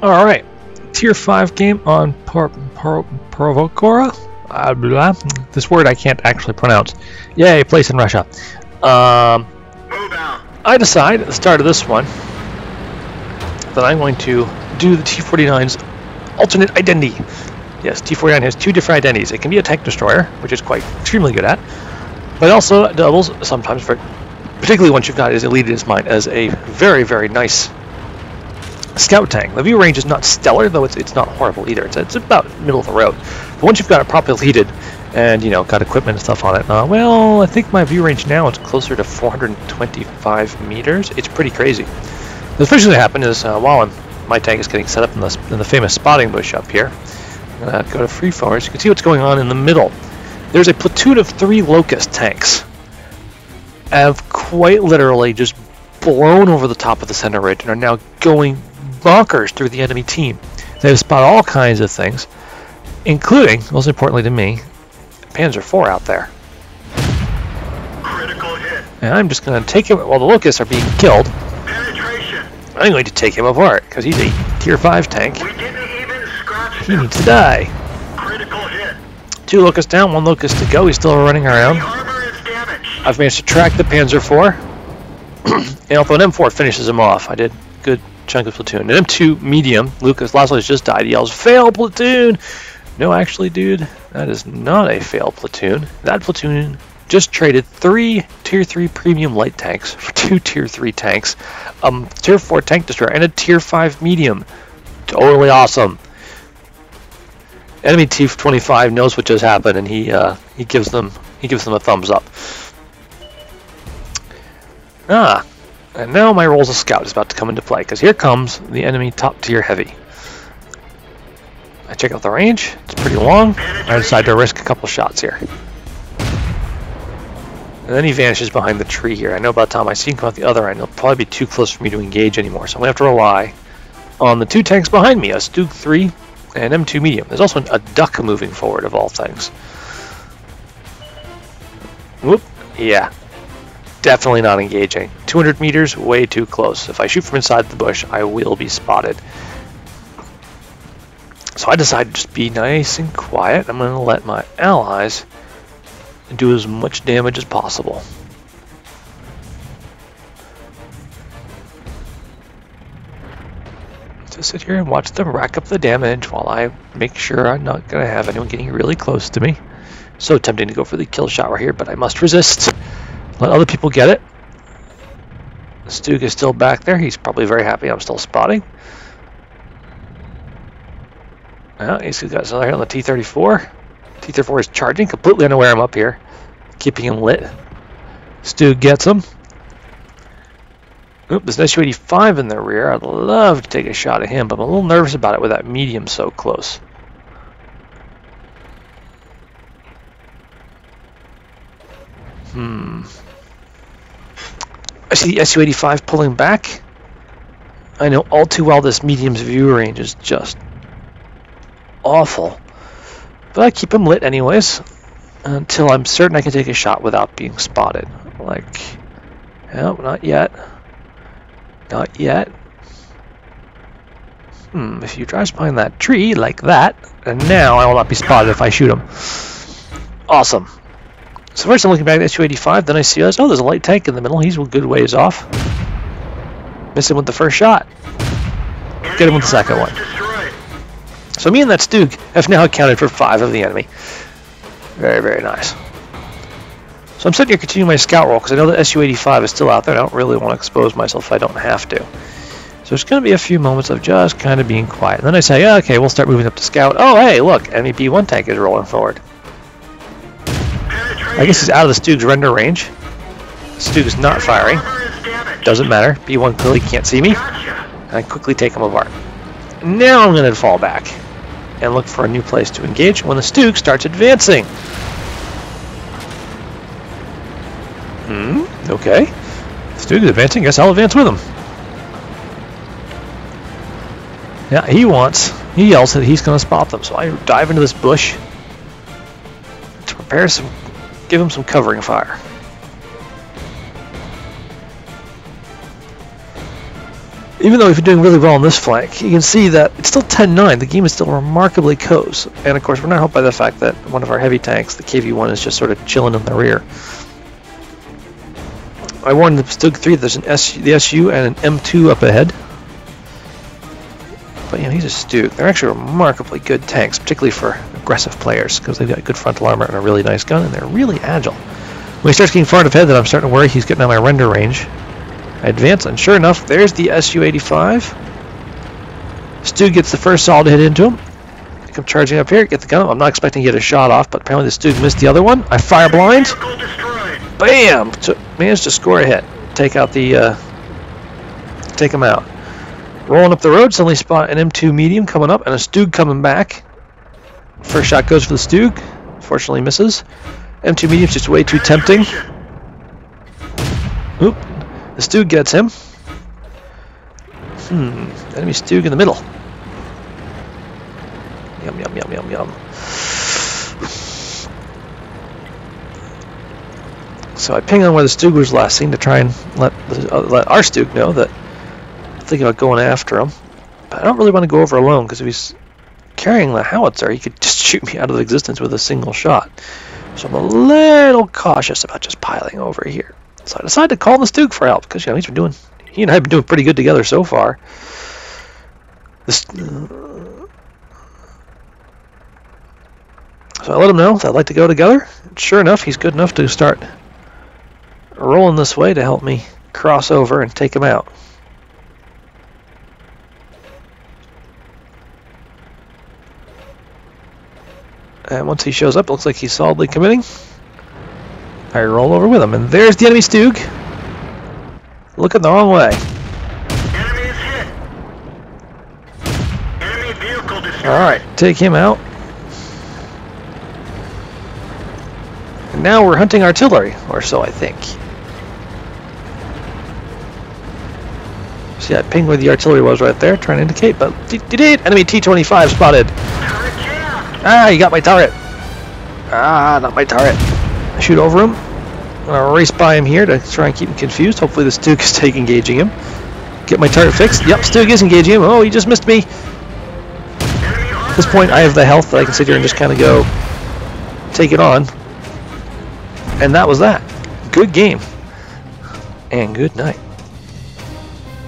Alright, Tier 5 game on Provokora. This word I can't actually pronounce. Yay, place in Russia. I decide at the start of this one that I'm going to do the T49's alternate identity. Yes, T49 has two different identities. It can be a tank destroyer, which it's quite extremely good at, but also doubles sometimes, particularly once you've got as elite as mine, as a very, very nice scout tank. The view range is not stellar, though it's not horrible either. It's about middle of the road. But once you've got it properly heated and, you know, got equipment and stuff on it, well, I think my view range now is closer to 425 meters. It's pretty crazy. The first thing that happened is while my tank is getting set up in the famous spotting bush up here, I'm going to go to free forward so you can see what's going on in the middle. There's a platoon of 3 Locust tanks have quite literally just blown over the top of the center ridge and are now going bonkers through the enemy team. They've spotted all kinds of things, including, most importantly to me, Panzer IV out there. Critical hit. And I'm just going to take him while the Locusts are being killed. Penetration. I'm going to take him apart because he's a Tier 5 tank. We didn't even scratch He him. needs to die. Critical hit. 2 Locusts down, 1 Locust to go. He's still running around. The armor is damaged. I've managed to track the Panzer IV. And although an M4 finishes him off, I did good chunk of platoon. An M2 medium, Lucas Laszlo's just died. He yells, "Fail platoon!" No, actually, dude, that is not a fail platoon. That platoon just traded 3 Tier 3 premium light tanks for 2 Tier 3 tanks, Tier 4 tank destroyer, and a Tier 5 medium. Totally awesome. Enemy T49 knows what just happened, and he gives them a thumbs up. And now my role as a scout is about to come into play, because here comes the enemy top tier heavy. I check out the range, it's pretty long. I decide to risk a couple shots here. And then he vanishes behind the tree here. I know by the time I see him come out the other end, he'll probably be too close for me to engage anymore, so I'm going to have to rely on the 2 tanks behind me, a STuG III and M2 medium. There's also a duck moving forward, of all things. Whoop, yeah. Definitely not engaging. 200 meters, way too close. If I shoot from inside the bush, I will be spotted. So I decided to just be nice and quiet. I'm going to let my allies do as much damage as possible. Just sit here and watch them rack up the damage while I make sure I'm not going to have anyone getting really close to me. So tempting to go for the kill shot right here, but I must resist. Let other people get it. STuG is still back there. He's probably very happy I'm still spotting. He's got something here on the T34. T34 is charging, completely unaware I'm up here, keeping him lit. STuG gets him. Oop, there's an SU-85 in the rear. I'd love to take a shot at him, but I'm a little nervous about it with that medium so close. I see the SU-85 pulling back. I know all too well this medium's view range is just awful. But I keep him lit anyways, until I'm certain I can take a shot without being spotted. Like, no, not yet. Not yet. If he drives behind that tree like that, and now I will not be spotted if I shoot him. Awesome. So first I'm looking back at SU-85, then I see, oh, there's a light tank in the middle. He's a good ways off. Miss him with the first shot. Get him with the second one. So me and that STuG have now accounted for 5 of the enemy. Very, very nice. So I'm sitting here continuing my scout roll because I know that SU-85 is still out there. I don't really want to expose myself if I don't have to. So there's going to be a few moments of just kind of being quiet. And then I say, yeah, okay, we'll start moving up to scout. Oh, hey, look, enemy B1 tank is rolling forward. I guess he's out of the STuG's render range. STuG is not firing. Doesn't matter. B1 clearly can't see me. And I quickly take him apart. Now I'm going to fall back and look for a new place to engage when the STuG starts advancing. Okay. STuG is advancing. Guess I'll advance with him. Yeah, he yells that he's going to spot them. So I dive into this bush to prepare give him some covering fire. even though we've been doing really well on this flank, you can see that it's still 10-9. The game is still remarkably close. And of course, we're not helped by the fact that one of our heavy tanks, the KV-1, is just sort of chilling in the rear. I warned the STuG III there's the SU and an M2 up ahead. But he's a STuG. They're actually remarkably good tanks, particularly for aggressive players, because they've got good frontal armor and a really nice gun, and they're really agile. When he starts getting far enough ahead that I'm starting to worry he's getting out of my render range. I advance, and sure enough, there's the SU-85. STuG gets the first solid hit into him. I come charging up here, get the gun. I'm not expecting to get a shot off, but apparently the STuG missed the other one. I fire blind. Bam! Managed to score a hit. Take out the, take him out. Rolling up the road, suddenly spot an M2 medium coming up and a STuG coming back. First shot goes for the STuG. Fortunately misses. M2 medium's just way too tempting. Oop. The STuG gets him. Enemy STuG in the middle. Yum, yum, yum, yum, yum. So I ping on where the STuG was last seen to try and let our STuG know that I'm thinking about going after him. But I don't really want to go over alone, because if he's carrying the howitzer, he could just shoot me out of existence with a single shot. So I'm a little cautious about just piling over here. So I decided to call the STuG for help, because he and I have been doing pretty good together so far. So I let him know that I'd like to go together. Sure enough, he's good enough to start rolling this way to help me cross over and take him out. And once he shows up, it looks like he's solidly committing. I roll over with him, and there's the enemy STuG. Looking the wrong way. Enemy is hit. Enemy vehicle destroyed. Alright, take him out. And now we're hunting artillery, or so I think. See, I pinged where the artillery was right there, trying to indicate, but enemy T49 spotted. Ah, you got my turret. Ah, not my turret. I shoot over him. I'm gonna race by him here to try and keep him confused. Hopefully the STuG is engaging him. Get my turret fixed. Yep, STuG is engaging him. Oh, he just missed me. At this point, I have the health that I can sit here and just kind of go take it on. And that was that. Good game. And good night.